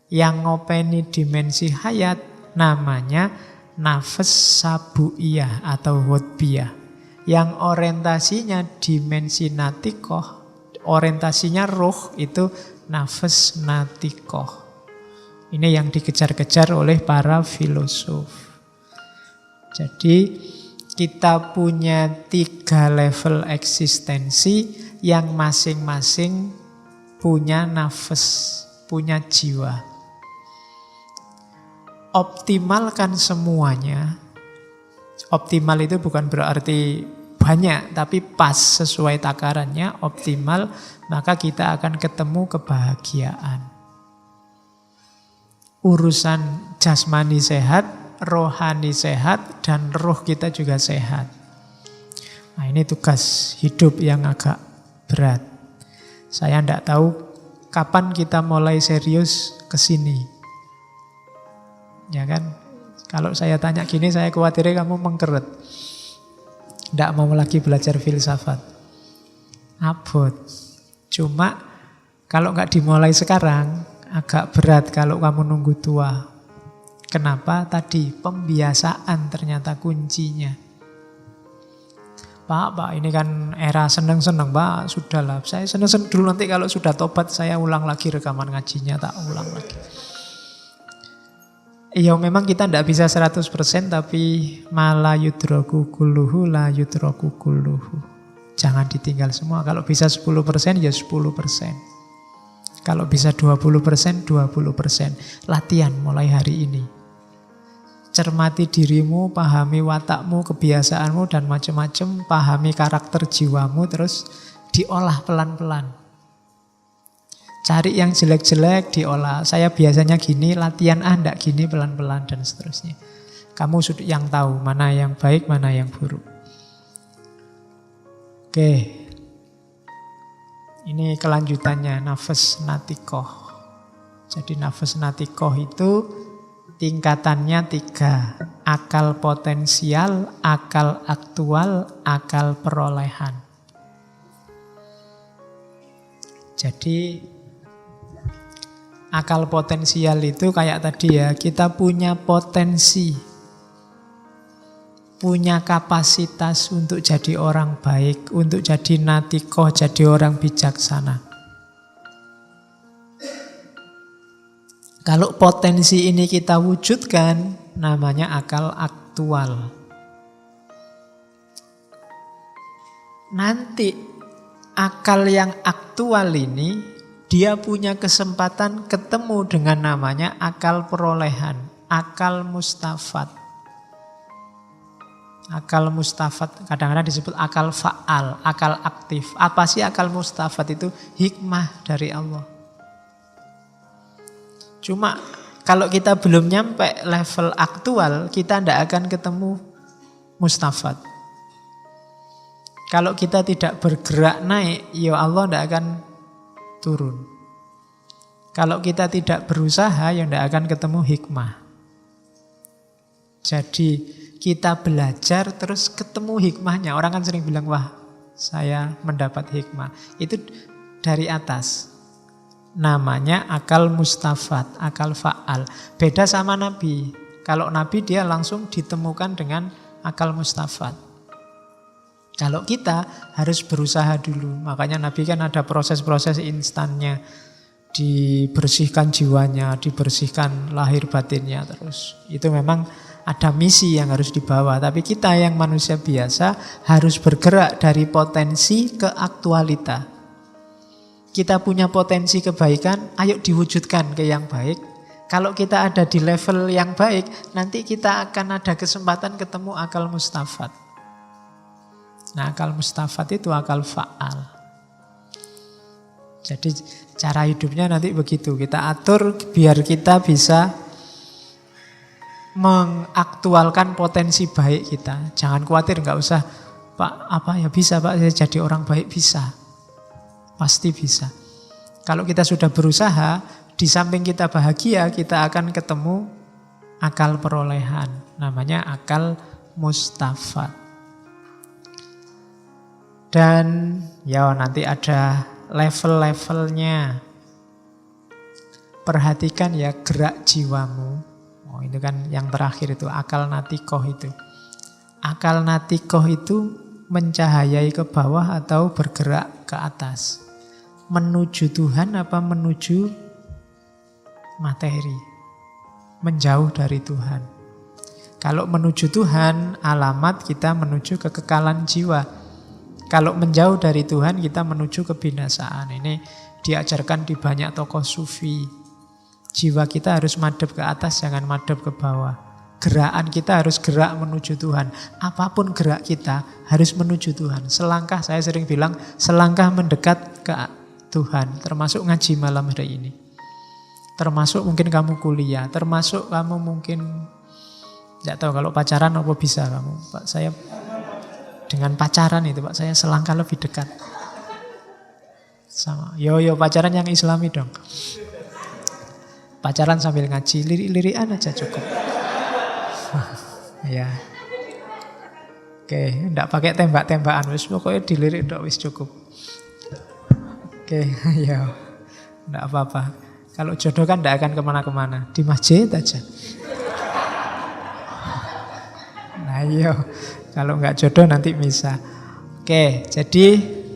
Yang ngopeni dimensi hayat namanya nafas sabuiyah atau ghotbiyah. Yang orientasinya dimensi natikoh, orientasinya ruh itu nafas natikoh. Ini yang dikejar-kejar oleh para filosof. Jadi kita punya 3 level eksistensi yang masing-masing punya nafas, punya jiwa. Optimalkan semuanya. Optimal itu bukan berarti banyak, tapi pas sesuai takarannya, optimal, maka kita akan ketemu kebahagiaan. Urusan jasmani sehat, rohani sehat, dan roh kita juga sehat. Nah, ini tugas hidup yang agak berat. Saya tidak tahu kapan kita mulai serius ke sini. Ya kan? Kalau saya tanya gini, saya khawatirnya kamu mengkeret. Tidak mau lagi belajar filsafat. Abot. Cuma kalau nggak dimulai sekarang, agak berat kalau kamu nunggu tua. Kenapa? Tadi pembiasaan ternyata kuncinya. Pak, ini kan era seneng-seneng, Pak. Sudahlah, saya seneng-seneng dulu, nanti kalau sudah tobat saya ulang lagi rekaman ngajinya, tak ulang lagi. Iya, memang kita tidak bisa 100%, tapi mala yudroku kulluhu la yudroku kulluhu. Jangan ditinggal semua. Kalau bisa 10% ya 10%. Kalau bisa 20%, 20%. Latihan mulai hari ini. Cermati dirimu, pahami watakmu, kebiasaanmu, dan macam-macam. Pahami karakter jiwamu, terus diolah pelan-pelan. Cari yang jelek-jelek, diolah. Saya biasanya gini, latihan enggak gini, pelan-pelan, dan seterusnya. Kamu sudah yang tahu mana yang baik, mana yang buruk. Oke. Ini kelanjutannya, nafas natikoh. Jadi nafas natikoh itu tingkatannya 3. Akal potensial, akal aktual, akal perolehan. Jadi akal potensial itu kayak tadi ya, kita punya potensi, punya kapasitas untuk jadi orang baik, untuk jadi natikoh, jadi orang bijaksana. Kalau potensi ini kita wujudkan, namanya akal aktual. Nanti akal yang aktual ini, dia punya kesempatan ketemu dengan namanya akal perolehan, akal mustafat. Akal mustafat kadang-kadang disebut akal fa'al, akal aktif. Apa sih akal mustafat itu? Hikmah dari Allah. Cuma kalau kita belum nyampe level aktual, kita tidak akan ketemu mustafat. Kalau kita tidak bergerak naik, ya Allah tidak akan turun. Kalau kita tidak berusaha, ya tidak akan ketemu hikmah. Jadi kita belajar terus ketemu hikmahnya. Orang kan sering bilang, wah saya mendapat hikmah. Itu dari atas. Namanya akal mustafat, akal fa'al. Beda sama Nabi. Kalau Nabi dia langsung ditemukan dengan akal mustafat. Kalau kita harus berusaha dulu. Makanya Nabi kan ada proses-proses instannya. Dibersihkan jiwanya, dibersihkan lahir batinnya terus. Itu memang ada misi yang harus dibawa. Tapi kita yang manusia biasa harus bergerak dari potensi ke aktualita. Kita punya potensi kebaikan, ayo diwujudkan ke yang baik. Kalau kita ada di level yang baik, nanti kita akan ada kesempatan ketemu akal mustafat. Nah, akal mustafat itu akal fa'al. Jadi cara hidupnya nanti begitu. Kita atur biar kita bisa mengaktualkan potensi baik kita. Jangan khawatir, nggak usah, Pak, apa ya bisa Pak, saya jadi orang baik, bisa. Pasti bisa. Kalau kita sudah berusaha, di samping kita bahagia, kita akan ketemu akal perolehan. Namanya akal mustafat. Dan ya nanti ada level-levelnya. Perhatikan ya gerak jiwamu. Oh, itu kan yang terakhir itu, akal natikoh itu. Akal natikoh itu mencahayai ke bawah atau bergerak ke atas. Menuju Tuhan apa menuju materi? Menjauh dari Tuhan. Kalau menuju Tuhan, alamat kita menuju kekekalan jiwa. Kalau menjauh dari Tuhan, kita menuju kebinasaan. Ini diajarkan di banyak tokoh sufi. Jiwa kita harus madep ke atas, jangan madep ke bawah. Gerakan kita harus gerak menuju Tuhan. Apapun gerak kita harus menuju Tuhan. Selangkah, saya sering bilang, selangkah mendekat ke Tuhan. Termasuk ngaji malam hari ini. Termasuk mungkin kamu kuliah. Termasuk kamu mungkin, tidak tahu kalau pacaran apa bisa kamu. Pak, saya dengan pacaran itu Pak, saya selangkah lebih dekat. Sama. Yo pacaran yang Islami dong. Pacaran sambil ngaji, lirik-lirikan aja cukup. Ya. Oke, enggak pakai tembak-tembakan, wis pokoknya dilirik dok wis cukup. Oke, ya. Enggak apa-apa. Kalau jodoh kan enggak akan kemana-kemana, di masjid aja. Nah iya, kalau enggak jodoh nanti bisa. Oke, jadi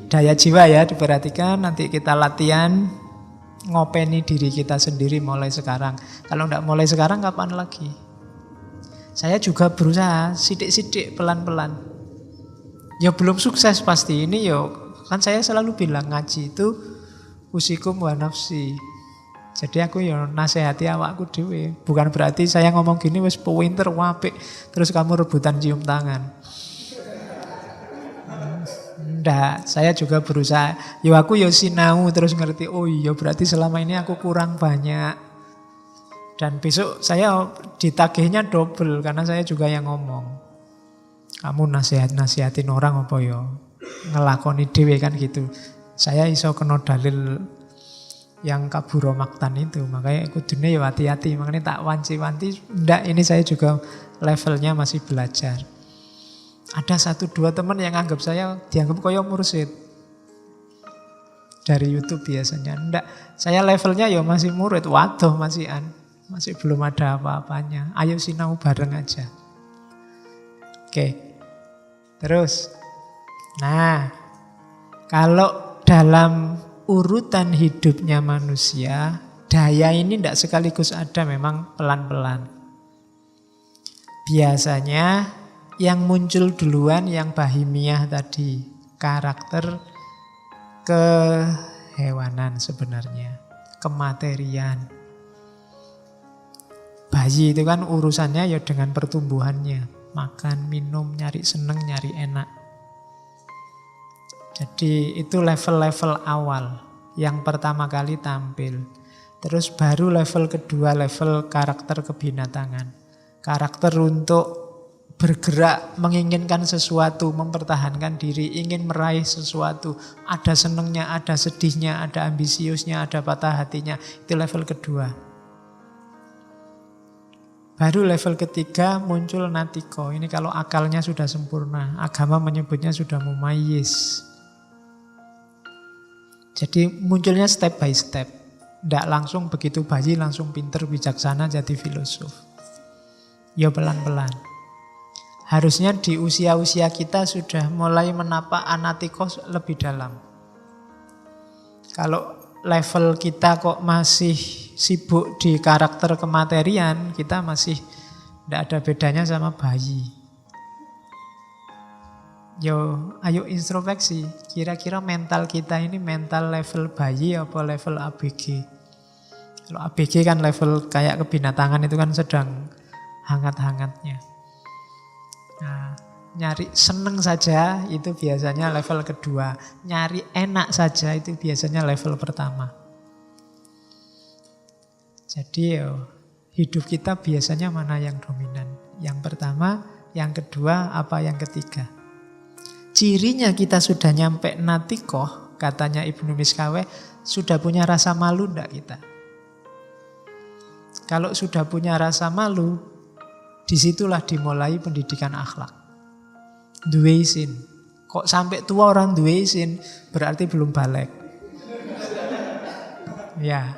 daya jiwa ya diperhatikan, nanti kita latihan ngopeni diri kita sendiri mulai sekarang. Kalau enggak mulai sekarang kapan lagi? Saya juga berusaha sidik-sidik pelan-pelan. Ya belum sukses pasti. Ini yo kan saya selalu bilang ngaji itu usikum wa nafsi. Jadi aku ya nasihati awakku dhewe. Bukan berarti saya ngomong gini wis pinter apik terus kamu rebutan cium tangan. Ndak, saya juga berusaha. Yo aku yo sinau terus ngerti. Oh iya berarti selama ini aku kurang banyak. Dan besok saya ditagihnya double karena saya juga yang ngomong. Kamu nasihatin orang apa ya? Ngelakoni dhewe kan gitu. Saya iso kena dalil yang kaburo maktan itu. Makanya kudune ya hati-hati. Makanya tak wanci-wanci. Ndak, ini saya juga levelnya masih belajar. Ada 1-2 teman yang anggap saya dianggap kaya mursyid. Dari YouTube biasanya. Ndak, saya levelnya ya masih murid. Waduh masih belum ada apa-apanya. Ayo sinau bareng aja. Oke. Terus, nah, kalau dalam urutan hidupnya manusia, daya ini tidak sekaligus ada, memang pelan-pelan. Biasanya yang muncul duluan yang bahimiah tadi, karakter kehewanan sebenarnya, kematerian. Bayi itu kan urusannya ya dengan pertumbuhannya. Makan, minum, nyari seneng, nyari enak. Jadi itu level-level awal yang pertama kali tampil. Terus baru level kedua, level karakter kebinatangan. Karakter untuk bergerak, menginginkan sesuatu, mempertahankan diri, ingin meraih sesuatu. Ada senengnya, ada sedihnya, ada ambisiusnya, ada patah hatinya. Itu level kedua. Baru level ketiga muncul natiko. Ini kalau akalnya sudah sempurna. Agama menyebutnya sudah mumayyiz. Jadi munculnya step by step. Tidak langsung begitu bayi langsung pinter, bijaksana, jadi filosof. Ya pelan-pelan. Harusnya di usia-usia kita sudah mulai menapak anatiko lebih dalam. Kalau level kita kok masih sibuk di karakter kematerian, kita masih tidak ada bedanya sama bayi. Yo, ayo introspeksi. Kira-kira mental kita ini mental level bayi apa level ABG? Kalau ABG kan level kayak kebinatangan itu kan sedang hangat-hangatnya. Nah, nyari seneng saja itu biasanya level kedua. Nyari enak saja itu biasanya level pertama. Jadi hidup kita biasanya mana yang dominan? Yang pertama, yang kedua, apa yang ketiga? Cirinya kita sudah nyampe natikoh, katanya Ibnu Miskaweh, sudah punya rasa malu enggak kita? Kalau sudah punya rasa malu, disitulah dimulai pendidikan akhlak. Duwe isin. Kok sampai tua orang duwe isin, berarti belum balik. Ya.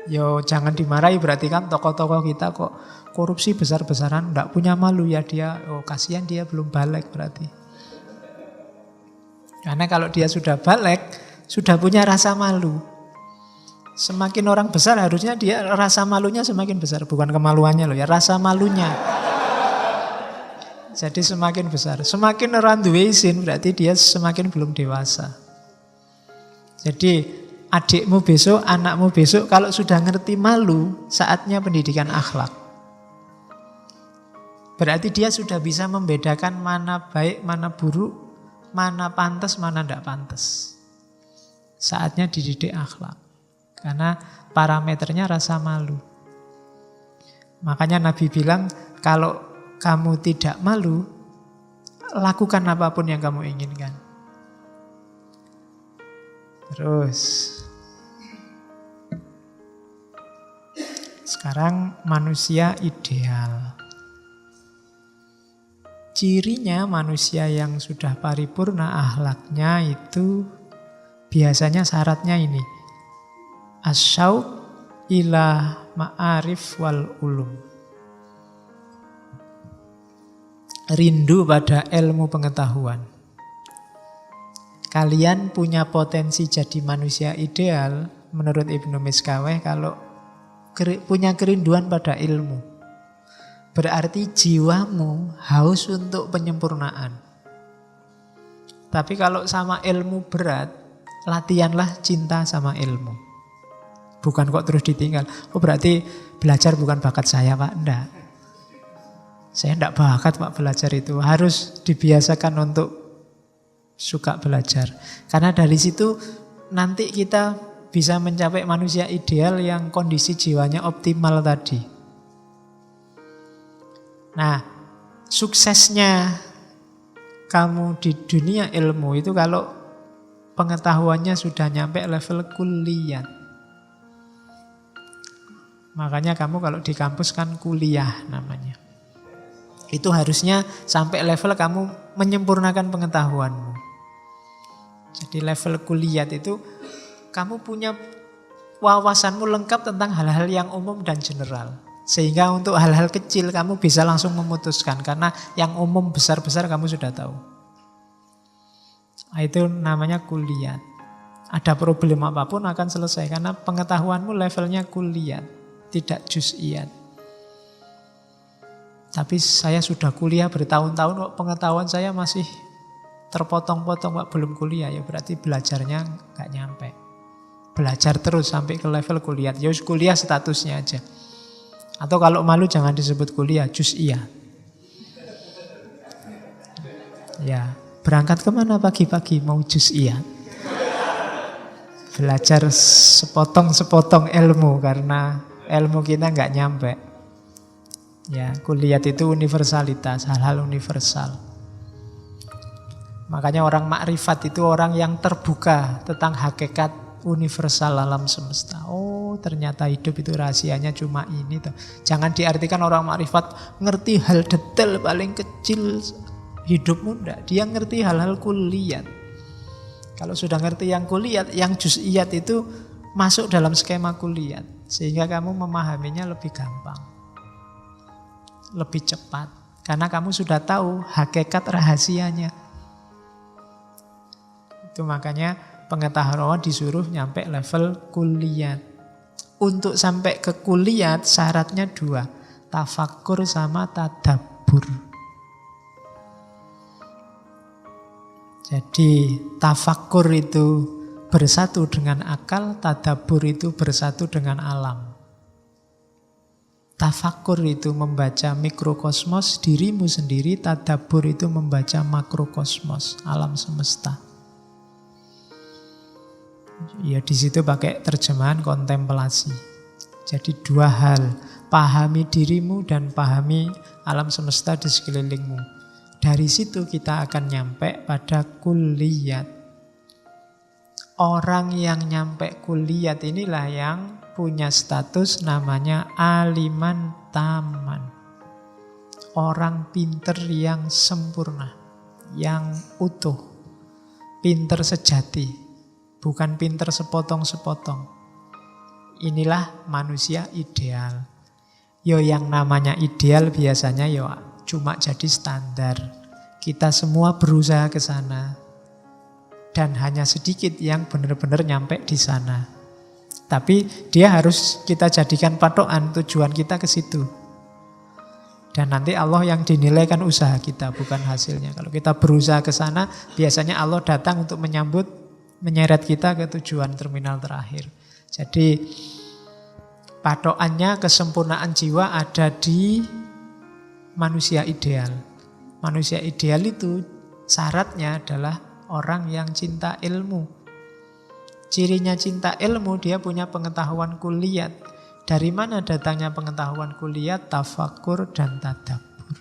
Yo jangan dimarahi, berarti kan tokoh-tokoh kita kok korupsi besar-besaran, enggak punya malu ya dia. Oh kasihan dia belum balik berarti. Karena kalau dia sudah balik, sudah punya rasa malu. Semakin orang besar harusnya dia rasa malunya semakin besar, bukan kemaluannya loh ya, rasa malunya. Jadi semakin besar. Semakin orang duwe izin berarti dia semakin belum dewasa. Jadi adikmu besok, anakmu besok kalau sudah ngerti malu, saatnya pendidikan akhlak. Berarti dia sudah bisa membedakan mana baik, mana buruk, mana pantas, mana tidak pantas. Saatnya dididik akhlak. Karena parameternya rasa malu. Makanya Nabi bilang, kalau kamu tidak malu, lakukan apapun yang kamu inginkan. Terus sekarang manusia ideal. Cirinya manusia yang sudah paripurna akhlaknya itu biasanya syaratnya ini. Asyauq ila ma'arif wal ulum. Rindu pada ilmu pengetahuan. Kalian punya potensi jadi manusia ideal menurut Ibnu Miskaweh kalau punya kerinduan pada ilmu. Berarti jiwamu haus untuk penyempurnaan. Tapi kalau sama ilmu berat, latihanlah cinta sama ilmu. Bukan kok terus ditinggal. Oh berarti belajar bukan bakat saya Pak. Enggak. Saya enggak bakat Pak belajar itu. Harus dibiasakan untuk suka belajar. Karena dari situ nanti kita bisa mencapai manusia ideal yang kondisi jiwanya optimal tadi. Nah, suksesnya kamu di dunia ilmu itu kalau pengetahuannya sudah nyampe level kuliah. Makanya kamu kalau di kampus kan kuliah namanya. Itu harusnya sampai level kamu menyempurnakan pengetahuanmu. Jadi level kuliah itu kamu punya wawasanmu lengkap tentang hal-hal yang umum dan general. Sehingga untuk hal-hal kecil kamu bisa langsung memutuskan. Karena yang umum besar-besar kamu sudah tahu. Itu namanya kuliah. Ada problem apapun akan selesai. Karena pengetahuanmu levelnya kuliah, tidak juz'iyat. Tapi saya sudah kuliah bertahun-tahun kok pengetahuan saya masih terpotong-potong Pak, belum kuliah. Ya berarti belajarnya nggak nyampe. Belajar terus sampai ke level kuliah. Ya kuliah statusnya aja. Atau kalau malu jangan disebut kuliah, juz'iyah. Ya, berangkat kemana pagi-pagi mau juz'iyah? Belajar sepotong-sepotong ilmu karena ilmu kita nggak nyampe. Ya, kuliah itu universalitas, hal-hal universal. Makanya orang makrifat itu orang yang terbuka tentang hakikat universal alam semesta. Oh, ternyata hidup itu rahasianya cuma ini tuh. Jangan diartikan orang makrifat ngerti hal detail paling kecil hidupmu, enggak. Dia ngerti hal-hal kuliah. Kalau sudah ngerti yang kuliah, yang juz'iyat itu masuk dalam skema kuliah. Sehingga kamu memahaminya lebih gampang. Lebih cepat. Karena kamu sudah tahu hakikat rahasianya. Itu makanya pengetahuan disuruh nyampe level kuliah. Untuk sampai ke kuliah syaratnya 2. Tafakkur sama tadabbur. Jadi tafakkur itu bersatu dengan akal, tadabbur itu bersatu dengan alam. Tafakkur itu membaca mikrokosmos dirimu sendiri, tadabbur itu membaca makrokosmos, alam semesta. Ya di situ pakai terjemahan kontemplasi. Jadi 2 hal, pahami dirimu dan pahami alam semesta di sekelilingmu. Dari situ kita akan nyampe pada kulliyat. Orang yang nyampe kulliyat inilah yang punya status namanya aliman taman. Orang pinter yang sempurna, yang utuh, pinter sejati. Bukan pinter sepotong-sepotong. Inilah manusia ideal. Yo yang namanya ideal biasanya yo cuma jadi standar. Kita semua berusaha ke sana. Dan hanya sedikit yang benar-benar nyampe di sana. Tapi dia harus kita jadikan patokan, tujuan kita ke situ. Dan nanti Allah yang dinilai kan usaha kita, bukan hasilnya. Kalau kita berusaha ke sana, biasanya Allah datang untuk menyeret kita ke tujuan terminal terakhir. Jadi patokannya kesempurnaan jiwa ada di manusia ideal. Manusia ideal itu syaratnya adalah orang yang cinta ilmu. Cirinya cinta ilmu, dia punya pengetahuan kuliah. Dari mana datangnya pengetahuan kuliah? Tafakkur dan tadabbur.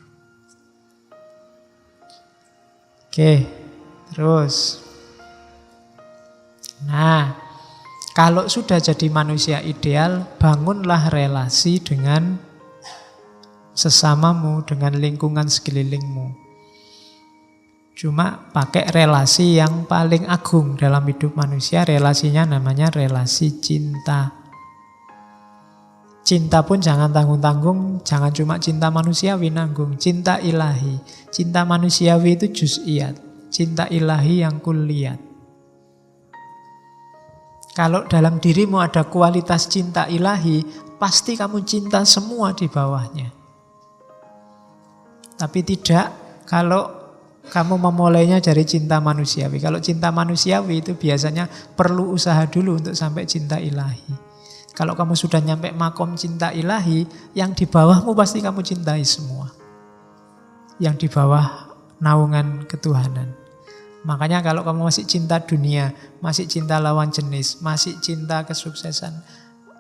Oke, terus. Nah, kalau sudah jadi manusia ideal, bangunlah relasi dengan sesamamu, dengan lingkungan sekelilingmu. Cuma pakai relasi yang paling agung dalam hidup manusia, relasinya namanya relasi cinta. Cinta pun jangan tanggung-tanggung, jangan cuma cinta manusiawi nanggung, cinta ilahi. Cinta manusiawi itu juz'iyat, cinta ilahi yang kulliyat. Kalau dalam dirimu ada kualitas cinta ilahi, pasti kamu cinta semua di bawahnya. Tapi tidak kalau kamu memulainya dari cinta manusiawi. Kalau cinta manusiawi itu biasanya perlu usaha dulu untuk sampai cinta ilahi. Kalau kamu sudah nyampe makom cinta ilahi, yang di bawahmu pasti kamu cintai semua. Yang di bawah naungan ketuhanan. Makanya kalau kamu masih cinta dunia, masih cinta lawan jenis, masih cinta kesuksesan,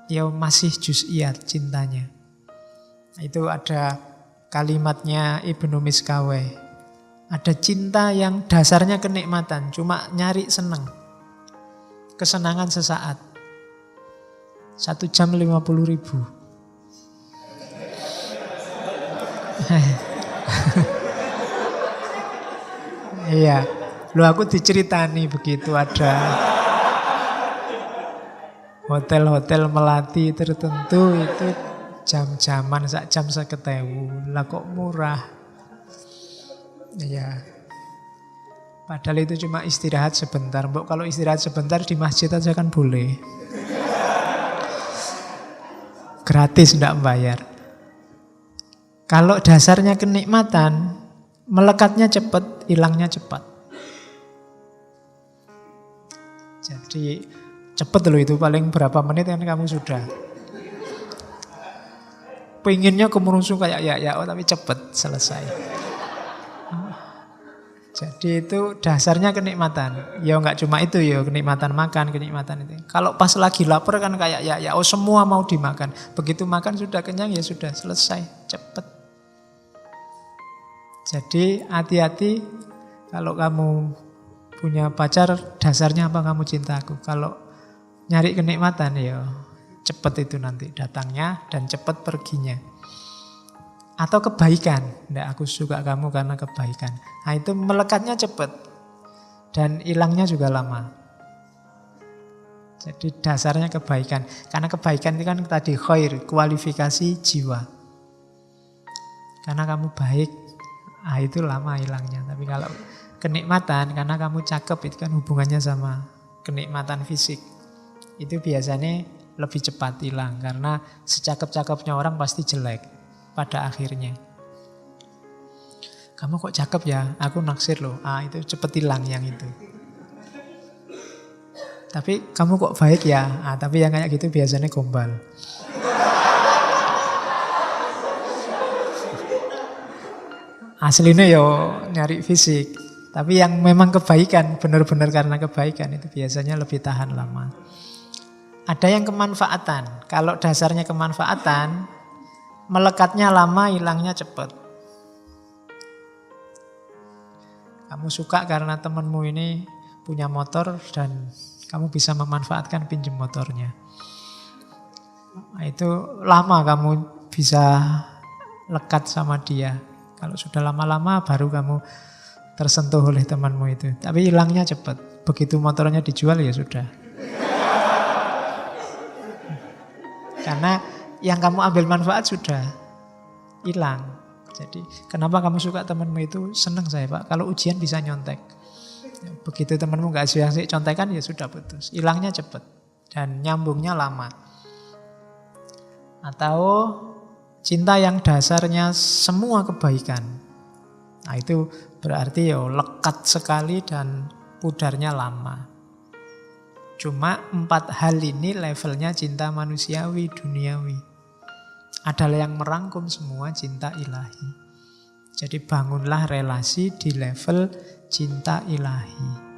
ya masih juz'iyat cintanya. Itu ada kalimatnya Ibnu Miskaweh. Ada cinta yang dasarnya kenikmatan, cuma nyari seneng. Kesenangan sesaat. 1 jam 50.000. Iya. Lu aku diceritani begitu ada hotel-hotel melati tertentu itu jam-jaman sak jam 50.000. Lah kok murah. Iya. Padahal itu cuma istirahat sebentar. Mbok kalau istirahat sebentar di masjid aja kan boleh. Gratis, tidak membayar. Kalau dasarnya kenikmatan, melekatnya cepat, hilangnya cepat. Jadi cepat loh itu, paling berapa menit kan kamu sudah. Pengennya kemerungsung kayak ya, tapi cepat selesai. Jadi itu dasarnya kenikmatan. Ya enggak cuma itu ya, kenikmatan makan, kenikmatan itu. Kalau pas lagi lapar kan kayak ya, semua mau dimakan. Begitu makan sudah kenyang ya sudah selesai, cepat. Jadi hati-hati kalau kamu punya pacar, dasarnya apa kamu cinta aku. Kalau nyari kenikmatan ya cepat itu nanti datangnya dan cepat perginya. Atau kebaikan, ndak aku suka kamu karena kebaikan. Nah itu melekatnya cepat dan hilangnya juga lama. Jadi dasarnya kebaikan. Karena kebaikan itu kan tadi khair, kualifikasi jiwa. Karena kamu baik, itu lama hilangnya. Tapi kalau kenikmatan, karena kamu cakep, itu kan hubungannya sama kenikmatan fisik. Itu biasanya lebih cepat hilang. Karena secakep-cakepnya orang pasti jelek pada akhirnya. Kamu kok cakep ya, aku naksir loh. Itu cepet hilang yang itu. Tapi kamu kok baik ya, tapi yang kayak gitu biasanya gombal. Aslinya yo nyari fisik. Tapi yang memang kebaikan, benar-benar karena kebaikan itu biasanya lebih tahan lama. Ada yang kemanfaatan. Kalau dasarnya kemanfaatan, melekatnya lama, hilangnya cepat. Kamu suka karena temanmu ini punya motor dan kamu bisa memanfaatkan pinjam motornya. Itu lama kamu bisa lekat sama dia. Kalau sudah lama-lama baru kamu tersentuh oleh temanmu itu. Tapi hilangnya cepat. Begitu motornya dijual ya sudah. Karena yang kamu ambil manfaat sudah hilang. Jadi kenapa kamu suka temanmu itu? Senang saya Pak, kalau ujian bisa nyontek. Begitu temanmu gak asik contekan ya sudah putus. Hilangnya cepat dan nyambungnya lama. Atau cinta yang dasarnya semua kebaikan. Nah itu berarti ya lekat sekali dan pudarnya lama. Cuma 4 hal ini levelnya cinta manusiawi, duniawi. Adalah yang merangkum semua cinta ilahi. Jadi bangunlah relasi di level cinta ilahi.